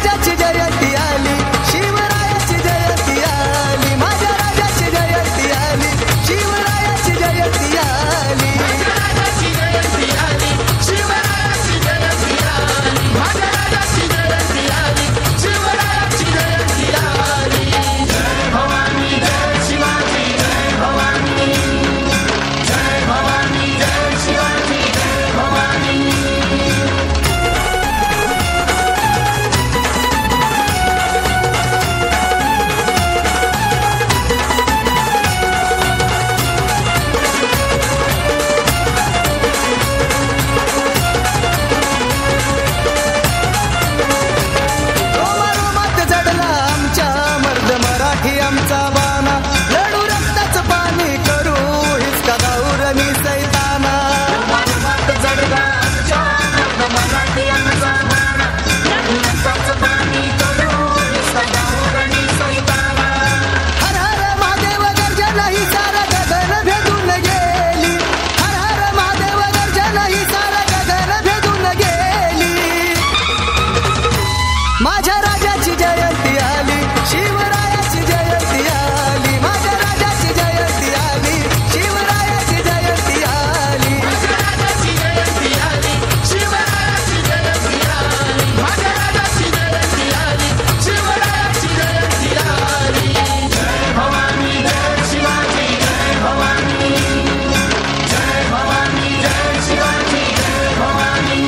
राजाची जयंती आली, शिवरायाची जयंती आली, माझ्या राजाची जयंती आली, शिवरायाची जयंती आली, माझ्या राजाची जयंती आली, शिवरायाची जयंती आली, माझ्या राजाची जयंती आली, शिवरायाची जयंती आली. जय भवानी जय शिवाजी जय भवानी, जय भवानी जय शिवाजी जय भवानी. रोमारोमात जडला आमच्या मर्द मराठी आमचा बाणा, लढू रक्ताचं पाणी करू हिसका गाऊरनी सैताना. मानवात जडला आमच्या मराठी आमचा बाणा, रक्ताचं पाणी करू सदावरणी सैताना. हर हर महादेव गर्जना ही सारा गगन भेदून गेली, हर हर महादेव गर्जना ही सारा गगन भेदून गेली, माझ्या राजाची जयंती आली, शिवरायाची जयंती आली, माझ्या राजाची जयंती आली, शिवरायाची जयंती आली, माझ्या राजाची जयंती आली, शिवरायाची जयंती आली, माझ्या राजाची जयंती आली, शिवरायाची जयंती आली. जय भवानी जय शिवाजी जय भवानी, जय भवानी जय शिवाजी जय भवानी.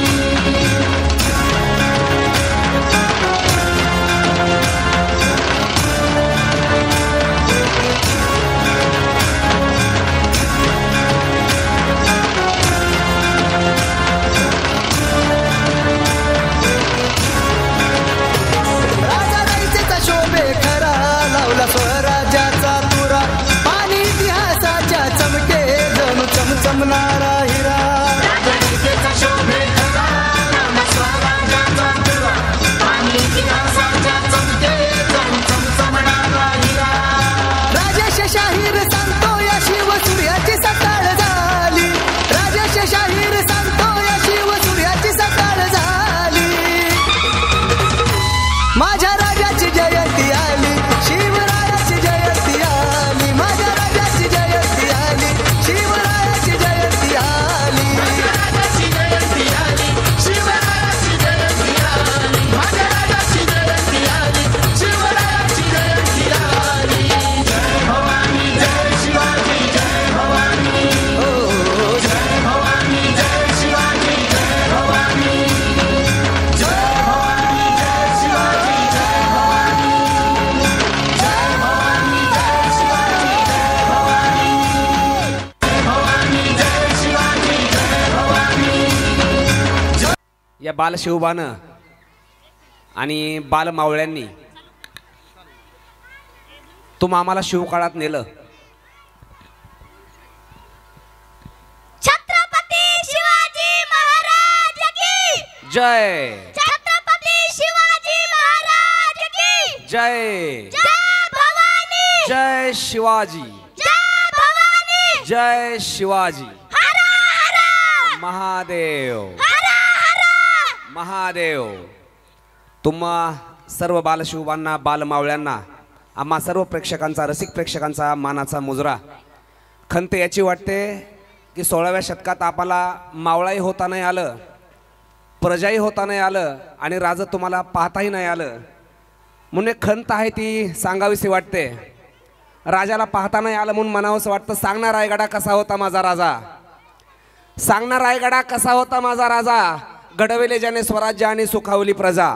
राजा राईचा शोभे खरा, लावला स्वराज्याचा तुरा, पाणी इतिहासाच्या चमके जणू चमचमणारा हिरा. राजनीतीचा शोभे खरा, लावला स्वराज्याचा तुरा, आणि इतिहासाच्या चमके जणू चमचमणारा हिरा. राजेश शाहीर सांगतो या शिव सूर्याची सकाळ झाली, राजेश शाहीर सांगतो या शिव सूर्याची सकाळ झाली, माझ्या राजाची जयंती आली, शिवरायाची जयंती आली, माझ्या राजाची जयंती आली, शिवरायाची जयंती आली, माझ्या राजाची जयंती आली, शिवरायाची जयंती आली, माझ्या राजाची जयंती आली, शिवरायाची जयंती आली. जय भवानी जय शिवाजी जय भवानी, ओ जय भवानी जय शिवाजी जय भवानी, जय भवानी जय शिवाजी जय भवानी, जय भवानी जय शिवाजी जय भवानी, जय भवानी जय शिवाजी जय भवानी. या बालशिवबानं आणि बालमावळ्यांनी तुम आम्हाला शिवकाळात नेलं. छत्रपती शिवाजी महाराज की जय छत्रपती शिवाजी महाराज की जय जय भवानी जय शिवाजी जय भवानी जय शिवाजी हर हर महादेव हर हर. महादेव. तुम्हा सर्व बालशिवबांना बालमावळ्यांना आम्हा सर्व प्रेक्षकांचा रसिक प्रेक्षकांचा मानाचा मुजरा. खंत याची वाटते की 16व्या शतकात आपल्याला मावळाही होता नाही आलं, प्रजाही होता नाही आलं आणि राजा तुम्हाला पाहताही नाही आलं, म्हणून एक खंत आहे ती सांगावीशी वाटते. राजाला पाहता नाही आलं म्हणून म्हणावंसं वाटतं, सांगणार रायगडा कसा होता माझा राजा, सांगणार रायगडा कसा होता माझा राजा, घडविले ज्याने स्वराज्य आणि सुखावली प्रजा.